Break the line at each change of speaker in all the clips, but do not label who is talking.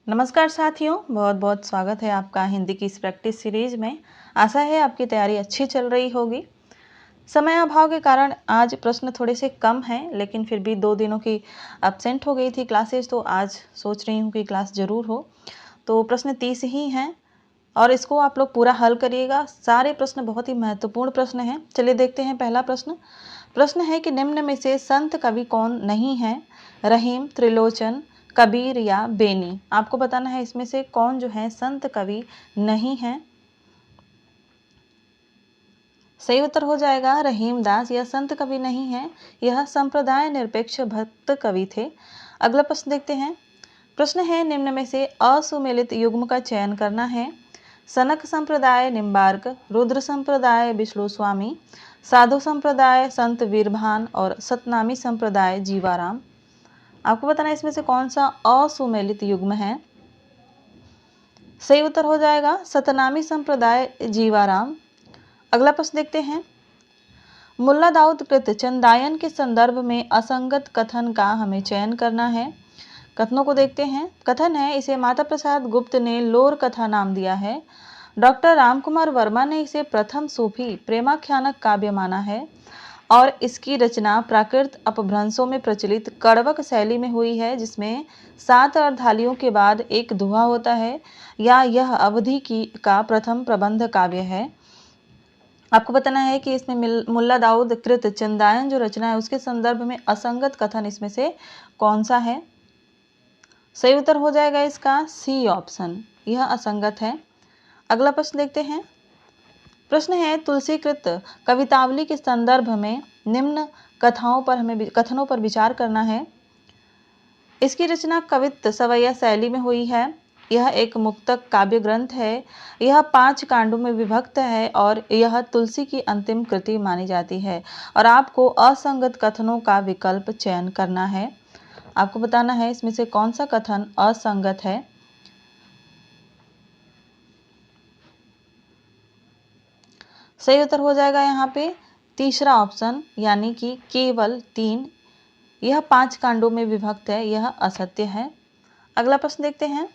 नमस्कार साथियों, बहुत बहुत स्वागत है आपका हिंदी की इस प्रैक्टिस सीरीज में। आशा है आपकी तैयारी अच्छी चल रही होगी। समय अभाव के कारण आज प्रश्न थोड़े से कम हैं, लेकिन फिर भी 2 दिनों की एब्सेंट हो गई थी क्लासेस, तो आज सोच रही हूँ कि क्लास ज़रूर हो। तो प्रश्न 30 ही हैं और इसको आप लोग पूरा हल करिएगा। सारे प्रश्न बहुत ही महत्वपूर्ण प्रश्न हैं। चलिए देखते हैं पहला प्रश्न। प्रश्न है कि निम्न में से संत कवि कौन नहीं है? रहीम, त्रिलोचन, कबीर या बेनी। आपको बताना है इसमें से कौन जो है संत कवि नहीं है। सही उत्तर हो जाएगा रहीम दास। यह संत कवि नहीं है, यह संप्रदाय निरपेक्ष भक्त कवि थे। अगला प्रश्न देखते हैं। प्रश्न है निम्न में से असुमेलित युग्म का चयन करना है। सनक संप्रदाय निम्बार्क, रुद्र संप्रदाय विष्णु स्वामी, साधु संप्रदाय संत वीरभान और सतनामी संप्रदाय जीवाराम। आपको बताना है इसमें से कौन सा असुमेलित युग्म है। सही उत्तर हो जाएगा सतनामी संप्रदाय जीवाराम। अगला प्रश्न देखते हैं। मुल्ला दाऊद कृत चंदायन के संदर्भ में असंगत कथन का हमें चयन करना है। कथनों को देखते हैं। कथन है इसे माता प्रसाद गुप्त ने लोर कथा नाम दिया है। डॉक्टर रामकुमार वर्मा ने इसे प्रथम सूफी प्रेमाख्यानक काव्य माना है और इसकी रचना प्राकृत अपभ्रंशों में प्रचलित कड़वक शैली में हुई है, जिसमें 7 अर्धालियों के बाद एक दोहा होता है, या यह अवधि की का प्रथम प्रबंध काव्य है। आपको बताना है कि इसमें मुल्ला दाऊद कृत चंदायन जो रचना है उसके संदर्भ में असंगत कथन इसमें से कौन सा है। सही उत्तर हो जाएगा इसका सी ऑप्शन, यह असंगत है। अगला प्रश्न देखते हैं। प्रश्न है तुलसीकृत कवितावली के संदर्भ में निम्न कथनों पर विचार करना है। इसकी रचना कवित्त सवैया शैली में हुई है। यह एक मुक्तक काव्य ग्रंथ है। यह 5 कांडों में विभक्त है और यह तुलसी की अंतिम कृति मानी जाती है। और आपको असंगत कथनों का विकल्प चयन करना है। आपको बताना है इसमें से कौन सा कथन असंगत है। सही उत्तर हो जाएगा यहाँ पे तीसरा ऑप्शन, यानी कि केवल 3। यह 5 कांडों में विभक्त है, यह असत्य है। अगला प्रश्न देखते हैं।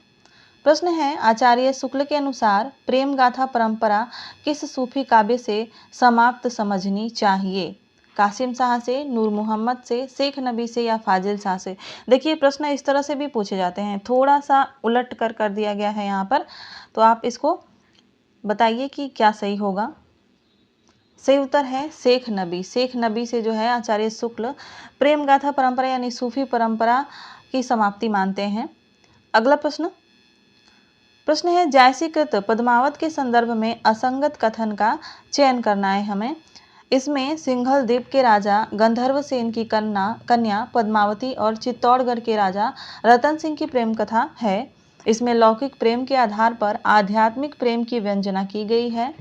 प्रश्न है आचार्य शुक्ल के अनुसार प्रेम गाथा परंपरा किस सूफी काव्य से समाप्त समझनी चाहिए? कासिम शाह से, नूर मोहम्मद से, शेख नबी से या फाजिल शाह से। देखिए प्रश्न इस तरह से भी पूछे जाते हैं, थोड़ा सा उलट कर दिया गया है यहाँ पर, तो आप इसको बताइए कि क्या सही होगा। सही उत्तर है शेख नबी। शेख नबी से जो है आचार्य शुक्ल प्रेम गाथा परंपरा यानी सूफी परंपरा की समाप्ति मानते हैं। अगला प्रश्न है जायसीकृत पद्मावत के संदर्भ में असंगत कथन का चयन करना है हमें। इसमें सिंघल द्वीप के राजा गंधर्व सेन की कन्या पद्मावती और चित्तौड़गढ़ के राजा रतन सिंह की प्रेम कथा है। इसमें लौकिक प्रेम के आधार पर आध्यात्मिक प्रेम की व्यंजना की गई है।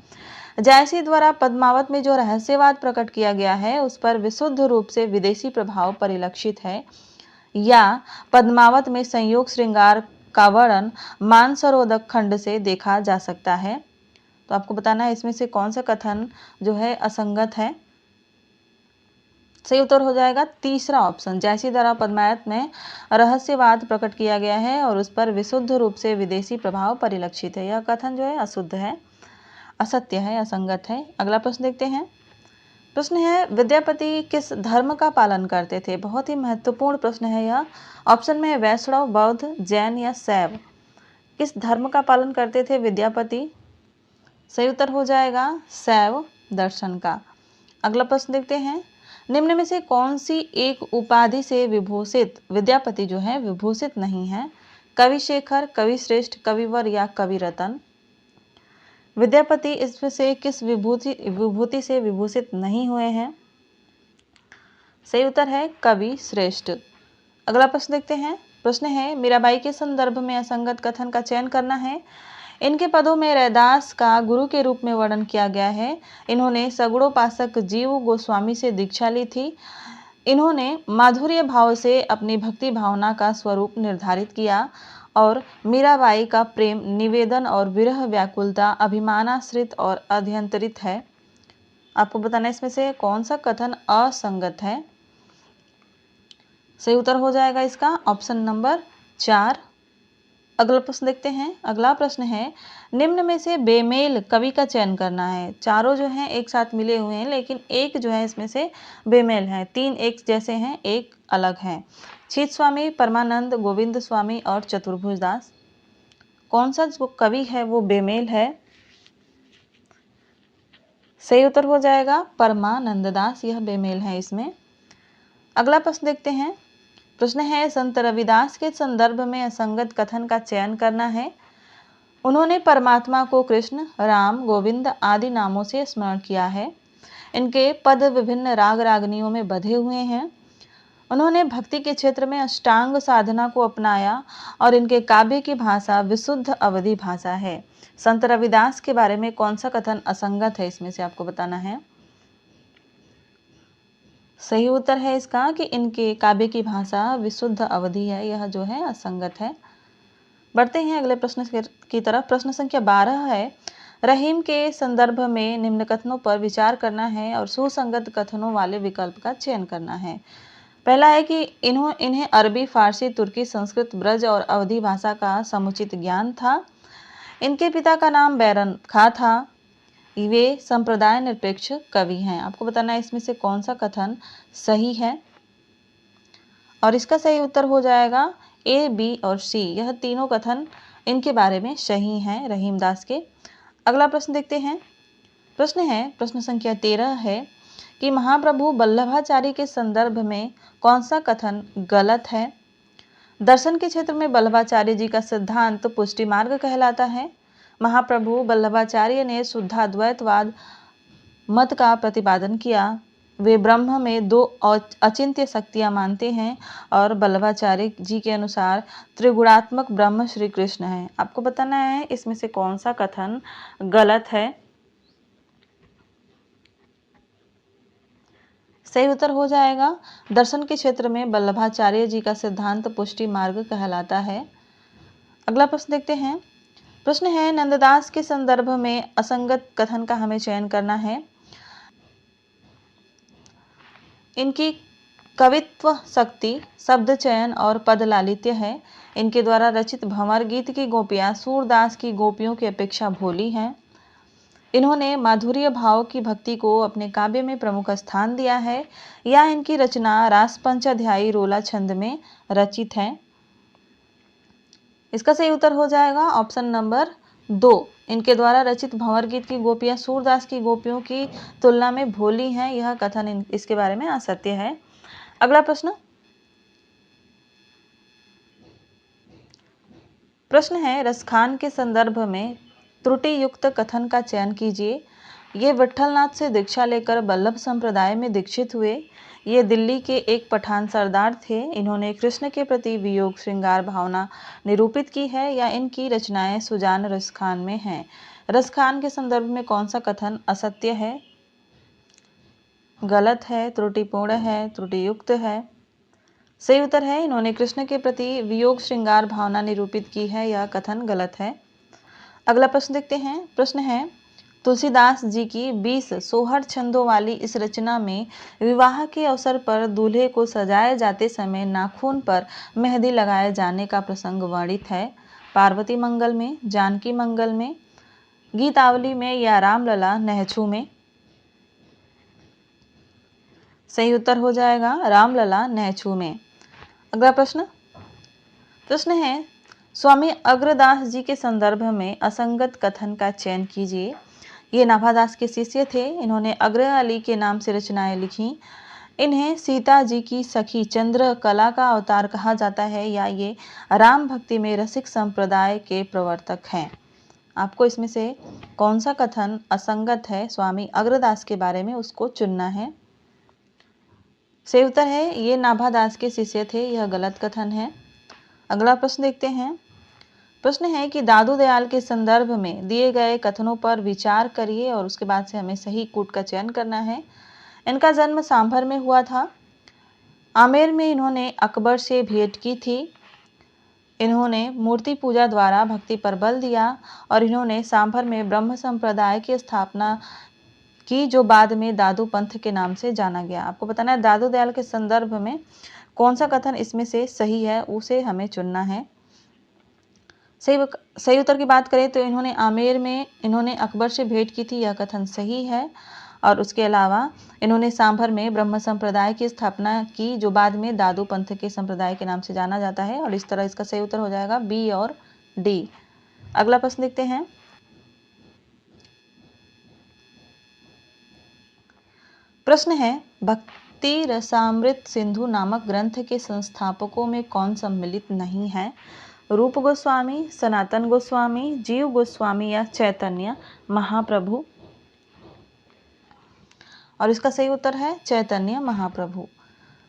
जायसी द्वारा पद्मावत में जो रहस्यवाद प्रकट किया गया है उस पर विशुद्ध रूप से विदेशी प्रभाव परिलक्षित है, या पद्मावत में संयोग श्रृंगार का वर्णन मानसरोदक खंड से देखा जा सकता है। तो आपको बताना है इसमें से कौन सा कथन जो है असंगत है। सही उत्तर हो जाएगा तीसरा ऑप्शन, जैसी द्वारा पद्मावत में रहस्यवाद प्रकट किया गया है और उस पर विशुद्ध रूप से विदेशी प्रभाव परिलक्षित है। यह कथन जो है अशुद्ध है, असत्य है, असंगत है। अगला प्रश्न देखते हैं। प्रश्न है विद्यापति किस धर्म का पालन करते थे? बहुत ही महत्वपूर्ण प्रश्न है यह। ऑप्शन में है वैष्णव, बौद्ध, जैन या शैव। किस धर्म का पालन करते थे विद्यापति? सही उत्तर हो जाएगा शैव दर्शन का। अगला प्रश्न देखते हैं। निम्न में से कौन सी एक उपाधि से विभूषित विद्यापति जो है विभूषित नहीं है? कवि शेखर, कवि श्रेष्ठ, कविवर या कवि रतन। विद्यापति इसमें से किस विभूति से विभूषित नहीं हुए हैं? सही उत्तर है कवि श्रेष्ठ। अगला प्रश्न देखते हैं। प्रश्न है मीराबाई के संदर्भ में असंगत कथन का चयन करना है। इनके पदों में रैदास का गुरु के रूप में वर्णन किया गया है। इन्होंने सगुड़ोपासक जीव गोस्वामी से दीक्षा ली थी। इन्होंने माधुर्य भाव से अपनी भक्ति भावना का स्वरूप निर्धारित किया और मीराबाई का प्रेम निवेदन और विरह व्याकुलता अभिमानाश्रित और अध्यंतरित है। आपको बताना है इसमें से कौन सा कथन असंगत है। सही उत्तर हो जाएगा इसका ऑप्शन नंबर 4। अगला प्रश्न देखते हैं। अगला प्रश्न है, निम्न में से बेमेल कवि का चयन करना है। चारों जो हैं एक साथ मिले हुए हैं, लेकिन एक जो है इसमें से बेमेल है। तीन एक जैसे हैं, एक अलग है। छीत स्वामी, परमानंद, गोविंद स्वामी और चतुर्भुज दास। कौन सा जो कवि है वो बेमेल है? सही उत्तर हो जाएगा परमानंद दास, यह बेमेल है इसमें। अगला प्रश्न देखते हैं। प्रश्न है, संत रविदास के संदर्भ में असंगत कथन का चयन करना है। उन्होंने परमात्मा को कृष्ण, राम, गोविंद आदि नामों से स्मरण किया है। इनके पद विभिन्न राग रागनियों में बंधे हुए हैं। उन्होंने भक्ति के क्षेत्र में अष्टांग साधना को अपनाया और इनके काव्य की भाषा विशुद्ध अवधी भाषा है। संत रविदास के बारे में कौन सा कथन असंगत है, इसमें से आपको बताना है। सही उत्तर है इसका कि इनके काव्य की भाषा विशुद्ध अवधी है, यह जो है असंगत है। बढ़ते हैं अगले प्रश्न की तरफ। प्रश्न संख्या 12 है, रहीम के संदर्भ में निम्न कथनों पर विचार करना है और सुसंगत कथनों वाले विकल्प का चयन करना है। पहला है कि इन्हें अरबी, फारसी, तुर्की, संस्कृत, ब्रज और अवधी भाषा का समुचित ज्ञान था। इनके पिता का नाम बैरन खां था। वे संप्रदाय निरपेक्ष कवि हैं। आपको बताना है इसमें से कौन सा कथन सही है, और इसका सही उत्तर हो जाएगा ए, बी और सी। यह तीनों कथन इनके बारे में सही हैं, रहीमदास के। अगला प्रश्न देखते हैं। प्रश्न है, प्रश्न संख्या 13 है कि महाप्रभु वल्लभाचार्य के संदर्भ में कौन सा कथन गलत है। दर्शन के क्षेत्र में वल्लभाचार्य जी का सिद्धांत पुष्टि मार्ग कहलाता है। महाप्रभु वल्लभाचार्य ने शुद्धाद्वैतवाद मत का प्रतिपादन किया। वे ब्रह्म में दो अचिंत्य शक्तियां मानते हैं और वल्लभाचार्य जी के अनुसार त्रिगुणात्मक ब्रह्म श्री कृष्ण है। आपको बताना है इसमें से कौन सा कथन गलत है। सही उत्तर हो जाएगा दर्शन के क्षेत्र में वल्लभाचार्य जी का सिद्धांत पुष्टि मार्ग कहलाता है। अगला प्रश्न देखते हैं। प्रश्न है, नंददास के संदर्भ में असंगत कथन का हमें चयन करना है। इनकी कवित्व शक्ति, शब्द चयन और पद लालित्य है। इनके द्वारा रचित भंवर गीत की गोपियां सूरदास की गोपियों की अपेक्षा भोली हैं। इन्होंने माधुर्य भाव की भक्ति को अपने काव्य में प्रमुख स्थान दिया है, या इनकी रचना रास पंचाध्यायी रोला छंद में रचित है। इसका सही उत्तर हो जाएगा ऑप्शन नंबर 2। इनके द्वारा रचित भंवर गीत की गोपियां सूरदास की गोपियों की तुलना में भोली हैं, यह कथन इसके बारे में असत्य है। अगला प्रश्न है, रसखान के संदर्भ में त्रुटि युक्त कथन का चयन कीजिए। ये विट्ठलनाथ से दीक्षा लेकर वल्लभ संप्रदाय में दीक्षित हुए। ये दिल्ली के एक पठान सरदार थे। इन्होंने कृष्ण के प्रति वियोग श्रृंगार भावना निरूपित की है, या इनकी रचनाएं सुजान रसखान में हैं। रसखान के संदर्भ में कौन सा कथन असत्य है, गलत है, त्रुटिपूर्ण है, त्रुटि युक्त है? सही उत्तर है इन्होंने कृष्ण के प्रति वियोग श्रृंगार भावना निरूपित की है, यह कथन गलत है। अगला प्रश्न देखते हैं। प्रश्न है, तुलसीदास जी की 20 सोहर छंदों वाली इस रचना में विवाह के अवसर पर दूल्हे को सजाए जाते समय नाखून पर मेहंदी लगाए जाने का प्रसंग वर्णित है। पार्वती मंगल में, जानकी मंगल में, गीतावली में या रामलला नहछू में? सही उत्तर हो जाएगा रामलला नहछू में। अगला प्रश्न है, स्वामी अग्रदास जी के संदर्भ में असंगत कथन का चयन कीजिए। ये नाभादास के शिष्य थे। इन्होंने अग्र अली के नाम से रचनाएं लिखी। इन्हें सीता जी की सखी चंद्र कला का अवतार कहा जाता है, या ये राम भक्ति में रसिक संप्रदाय के प्रवर्तक हैं। आपको इसमें से कौन सा कथन असंगत है स्वामी अग्रदास के बारे में, उसको चुनना है। सही उत्तर है ये नाभादास के शिष्य थे, यह गलत कथन है। अगला प्रश्न देखते हैं। प्रश्न है कि दादू दयाल के संदर्भ में दिए गए कथनों पर विचार करिए और उसके बाद से हमें सही कूट का चयन करना है। इनका जन्म सांभर में हुआ था। आमेर में इन्होंने अकबर से भेंट की थी। इन्होंने मूर्ति पूजा द्वारा भक्ति पर बल दिया और इन्होंने सांभर में ब्रह्म संप्रदाय की स्थापना की, जो बाद में दादू पंथ के नाम से जाना गया। आपको बताना है दादू दयाल के संदर्भ में कौन सा कथन इसमें से सही है, उसे हमें चुनना है। सही उत्तर की बात करें तो इन्होंने आमेर में इन्होंने अकबर से भेंट की थी, यह कथन सही है। और उसके अलावा इन्होंने सांभर में ब्रह्म संप्रदाय की स्थापना की, जो बाद में दादू पंथ के संप्रदाय के नाम से जाना जाता है। और इस तरह इसका सही उत्तर हो जाएगा बी और डी। अगला प्रश्न देखते हैं। प्रश्न है, भक्ति रसामृत सिंधु नामक ग्रंथ के संस्थापकों में कौन सम्मिलित नहीं है? रूप गोस्वामी, सनातन गोस्वामी, जीव गोस्वामी या चैतन्य महाप्रभु? और इसका सही उत्तर है चैतन्य महाप्रभु।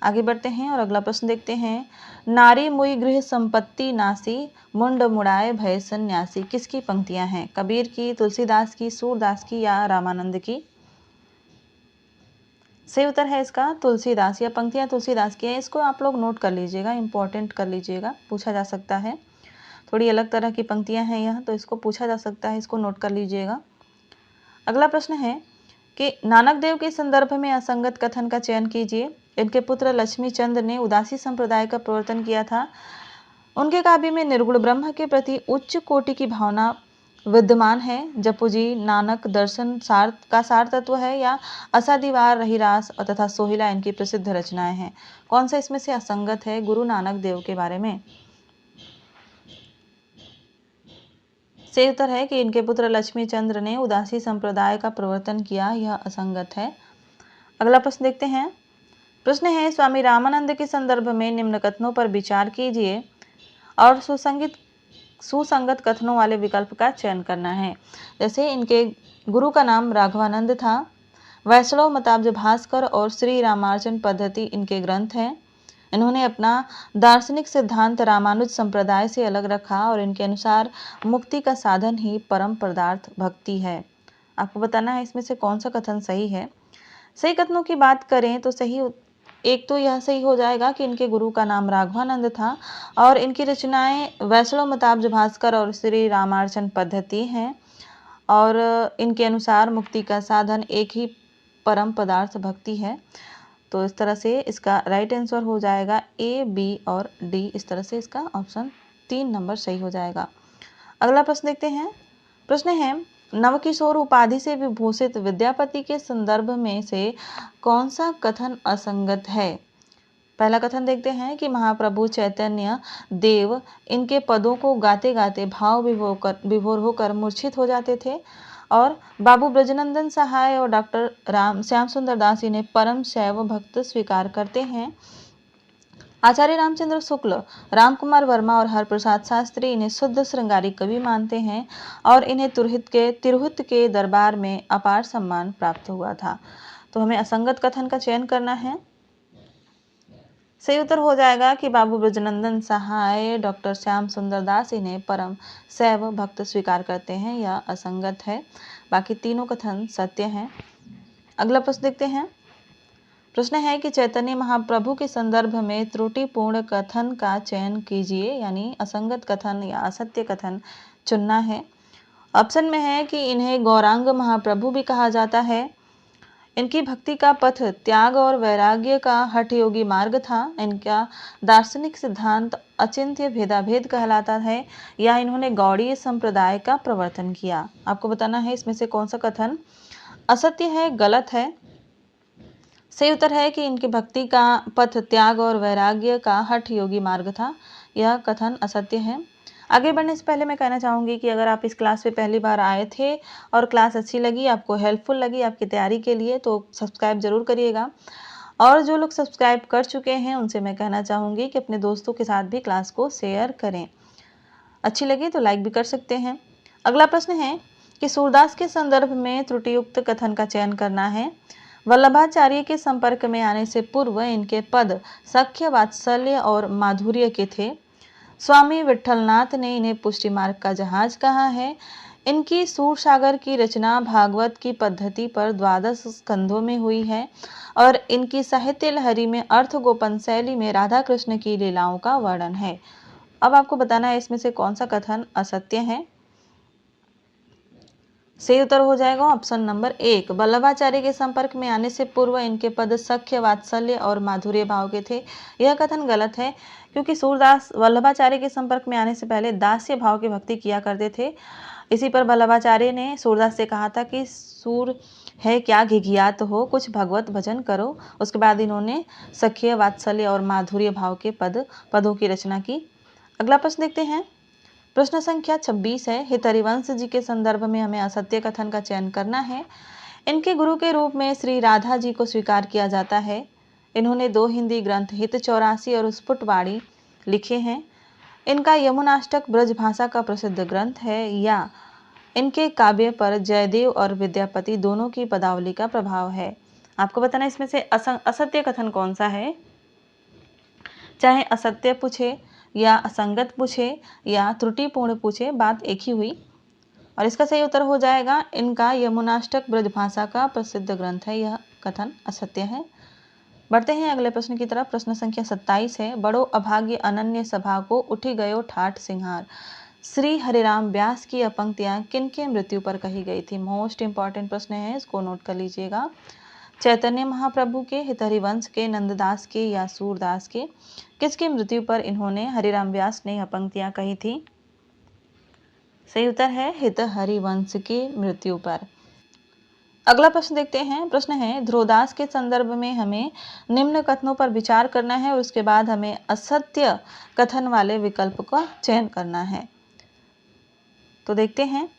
आगे बढ़ते हैं और अगला प्रश्न देखते हैं। नारी मुई गृह संपत्ति नासी, मुंड मुड़ाए भय सन्यासी किसकी पंक्तियां हैं? कबीर की, तुलसीदास की, सूरदास की या रामानंद की? सही उत्तर है इसका तुलसीदास। या पंक्तियां तुलसीदास की है। इसको आप लोग नोट कर लीजिएगा, इंपॉर्टेंट कर लीजिएगा, पूछा जा सकता है। थोड़ी अलग तरह की पंक्तियां हैं यह, तो इसको पूछा जा सकता है, इसको नोट कर लीजिएगा। अगला प्रश्न है कि नानक देव के संदर्भ में असंगत कथन का चयन कीजिए। इनके पुत्र लक्ष्मी चंद ने उदासी संप्रदाय का प्रवर्तन किया था। उनके काव्य में निर्गुण ब्रह्म के प्रति उच्च कोटि की भावना विद्यमान है। जपुजी नानक दर्शन सार तत्व है या असादिवार रहीरास तथा सोहिला इनकी प्रसिद्ध रचनाएं हैं। कौन सा इसमें से असंगत है गुरु नानक देव के बारे में? सही उत्तर है कि इनके पुत्र लक्ष्मी चंद्र ने उदासी संप्रदाय का प्रवर्तन किया, यह असंगत है। अगला प्रश्न देखते हैं। प्रश्न है, स्वामी रामानंद के संदर्भ में निम्न कथनों पर विचार कीजिए और सुसंगत कथनों वाले विकल्प का चयन करना है। जैसे इनके गुरु का नाम राघवानंद था, वैष्णव मताब्ज भास्कर और श्री रामार्जन पद्धति इनके ग्रंथ हैं। इन्होंने अपना दार्शनिक सिद्धांत रामानुज संप्रदाय से अलग रखा और इनके अनुसार मुक्ति का साधन ही परम पदार्थ भक्ति है। आपको बताना है इसमें से कौन सा कथन सही है। सही कथनों की बात करें तो एक तो यह सही हो जाएगा कि इनके गुरु का नाम राघवानंद था और इनकी रचनाएं वैष्णव मताब्ज भास्कर और श्री रामार्चन पद्धति हैं और इनके अनुसार मुक्ति का साधन एक ही परम पदार्थ भक्ति है। तो इस तरह से इसका राइट आंसर हो जाएगा ए, बी और डी। इस तरह से इसका ऑप्शन 3 नंबर सही हो जाएगा। अगला प्रश्न देखते हैं। प्रश्न है, नवकिशोर उपाधि से विभूषित विद्यापति के संदर्भ में से कौन सा कथन असंगत है? पहला कथन देखते हैं कि महाप्रभु चैतन्य देव इनके पदों को गाते गाते भाव विभोर होकर मूर्छित हो जाते थे और बाबू ब्रजनंदन सहाय और डॉक्टर श्याम सुंदर दास इन्हें परम शैव भक्त स्वीकार करते हैं। आचार्य रामचंद्र शुक्ल, रामकुमार वर्मा और हरप्रसाद शास्त्री इन्हें शुद्ध श्रृंगारी कवि मानते हैं और इन्हें तिरहुत के दरबार में अपार सम्मान प्राप्त हुआ था। तो हमें असंगत कथन का चयन करना है। सही उत्तर हो जाएगा कि बाबू ब्रजनंदन सहाय, डॉक्टर श्याम सुंदर दास इन्हें परम शैव भक्त स्वीकार करते हैं, यह असंगत है। बाकी तीनों कथन सत्य हैं। अगला प्रश्न देखते हैं। प्रश्न है कि चैतन्य महाप्रभु के संदर्भ में त्रुटिपूर्ण कथन का चयन कीजिए, यानी असंगत कथन या असत्य कथन चुनना है। ऑप्शन में है कि इन्हें गौरांग महाप्रभु भी कहा जाता है, इनकी भक्ति का पथ त्याग और वैराग्य का हठ योगी मार्ग था, इनका दार्शनिक सिद्धांत अचिंत्य भेदाभेद कहलाता है, या इन्होंने गौड़ीय संप्रदाय का प्रवर्तन किया। आपको बताना है इसमें से कौन सा कथन असत्य है, गलत है। सही उत्तर है कि इनकी भक्ति का पथ त्याग और वैराग्य का हठ योगी मार्ग था, यह कथन असत्य है। आगे बढ़ने से पहले मैं कहना चाहूँगी कि अगर आप इस क्लास पे पहली बार आए थे और क्लास अच्छी लगी, आपको हेल्पफुल लगी आपकी तैयारी के लिए, तो सब्सक्राइब जरूर करिएगा। और जो लोग सब्सक्राइब कर चुके हैं उनसे मैं कहना चाहूँगी कि अपने दोस्तों के साथ भी क्लास को शेयर करें। अच्छी लगी तो लाइक भी कर सकते हैं। अगला प्रश्न है कि सूरदास के संदर्भ में त्रुटियुक्त कथन का चयन करना है। वल्लभाचार्य के संपर्क में आने से पूर्व इनके पद सख्य, वात्सल्य और माधुर्य के थे। स्वामी विट्ठलनाथ ने इन्हें पुष्टि मार्ग का जहाज कहा है। इनकी सूरसागर की रचना भागवत की पद्धति पर 12 स्कंधों में हुई है और इनकी साहित्य लहरी में अर्थ गोपन शैली में राधा कृष्ण की लीलाओं का वर्णन है। अब आपको बताना है इसमें से कौन सा कथन असत्य है। सही उत्तर हो जाएगा ऑप्शन नंबर 1। वल्लभाचार्य के संपर्क में आने से पूर्व इनके पद सख्य, वात्सल्य और माधुर्य भाव के थे। यह कथन गलत है, क्योंकि सूरदास वल्लभाचार्य के संपर्क में आने से पहले दास्य भाव की भक्ति किया करते थे। इसी पर वल्लभाचार्य ने सूरदास से कहा था कि सूर है क्या घिघियात हो, कुछ भगवत भजन करो। उसके बाद इन्होंने सख्य, वात्सल्य और माधुर्य भाव के पदों की रचना की। अगला प्रश्न देखते हैं। प्रश्न संख्या 26 है। हितहरिवंश जी के संदर्भ में हमें असत्य कथन का चयन करना है। इनके गुरु के रूप में श्री राधा जी को स्वीकार किया जाता है। इन्होंने 2 हिंदी ग्रंथ हित 84 और स्फुटवाणी लिखे हैं। इनका यमुनाष्टक ब्रज भाषा का प्रसिद्ध ग्रंथ है, या इनके काव्य पर जयदेव और विद्यापति दोनों की पदावली का प्रभाव है। आपको बताना इसमें से असत्य कथन कौन सा है। चाहे असत्य पूछे या असंगत पूछे या त्रुटिपूर्ण पूछे, बात एक ही हुई। और इसका सही उत्तर हो जाएगा इनका यमुनाष्टक ब्रजभाषा का प्रसिद्ध ग्रंथ है, यह कथन असत्य है। बढ़ते हैं अगले प्रश्न की तरफ। प्रश्न संख्या 27 है। बड़ो अभाग्य अनन्य सभा को उठी गयो ठाठ सिंहार। श्री हरिराम व्यास की पंक्तियां किनके मृत्यु पर कही गई थी। मोस्ट इंपॉर्टेंट प्रश्न है, इसको नोट कर लीजिएगा। चैतन्य महाप्रभु के, हितहरिवंश के, नंददास के या सूरदास के। किसकी मृत्यु पर इन्होंने, हरिराम व्यास ने, यह पंक्तियां कही थी। सही उत्तर है हितहरिवंश की मृत्यु पर। अगला प्रश्न देखते हैं। प्रश्न है, ध्रुवदास के संदर्भ में हमें निम्न कथनों पर विचार करना है और उसके बाद हमें असत्य कथन वाले विकल्प का चयन करना है। तो देखते हैं।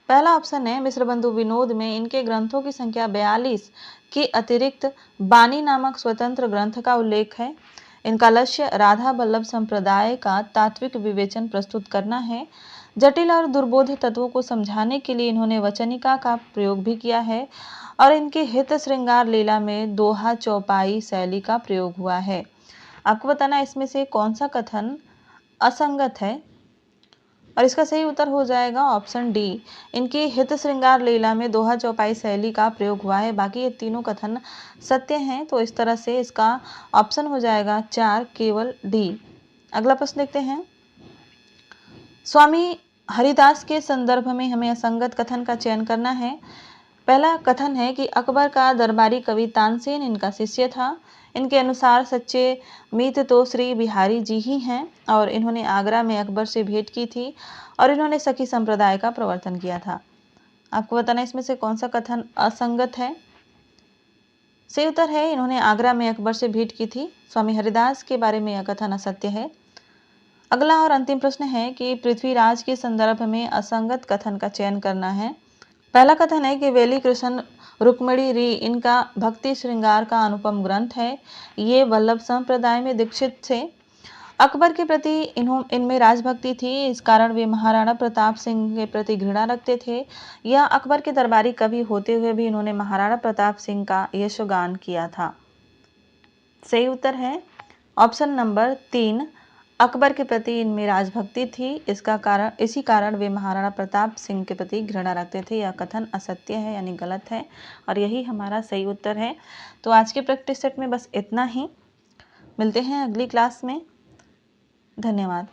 पहला ऑप्शन है, मिश्र बंधु विनोद में इनके ग्रंथों की संख्या 42 के अतिरिक्त बानी नामक स्वतंत्र ग्रंथ का उल्लेख है। इनका लक्ष्य राधा वल्लभ संप्रदाय का तात्विक विवेचन प्रस्तुत करना है। जटिल और दुर्बोध तत्वों को समझाने के लिए इन्होंने वचनिका का प्रयोग भी किया है और इनके हित श्रृंगार लीला में दोहा चौपाई शैली का प्रयोग हुआ है। आपको बताना इसमें से कौन सा कथन असंगत है, और इसका सही उत्तर हो जाएगा ऑप्शन डी। इनकी हित श्रृंगार लीला में दोहा चौपाई शैली का प्रयोग हुआ है। बाकी ये तीनों कथन सत्य हैं, तो इस तरह से इसका ऑप्शन हो जाएगा 4, केवल डी। अगला प्रश्न देखते हैं। स्वामी हरिदास के संदर्भ में हमें असंगत कथन का चयन करना है। पहला कथन है कि अकबर का दरबारी कवि तानसेन इनका शिष्य था। इनके अनुसार सच्चे मित तो श्री बिहारी जी ही हैं और इन्होंने आगरा में अकबर से भेंट की थी और इन्होंने सखी संप्रदाय का प्रवर्तन किया था। आपको बताना इसमें से कौन सा कथन असंगत है। सही उत्तर है इन्होंने आगरा में अकबर से भेंट की थी। स्वामी हरिदास के बारे में यह कथन असत्य है। अगला और अंतिम प्रश्न है कि पृथ्वीराज के संदर्भ में असंगत कथन का चयन करना है। पहला कथन है कि वेली कृष्ण रुक्मिणी री इनका भक्ति श्रृंगार का अनुपम ग्रंथ है। ये वल्लभ संप्रदाय में दीक्षित थे। अकबर के प्रति इनमें राजभक्ति थी, इस कारण वे महाराणा प्रताप सिंह के प्रति घृणा रखते थे। यह अकबर के दरबारी कवि होते हुए भी इन्होंने महाराणा प्रताप सिंह का यशोगान किया था। सही उत्तर है ऑप्शन नंबर 3। अकबर के प्रति इनमें राजभक्ति थी, इसी कारण वे महाराणा प्रताप सिंह के प्रति घृणा रखते थे। यह कथन असत्य है, यानी गलत है, और यही हमारा सही उत्तर है। तो आज के प्रैक्टिस सेट में बस इतना ही। मिलते हैं अगली क्लास में। धन्यवाद।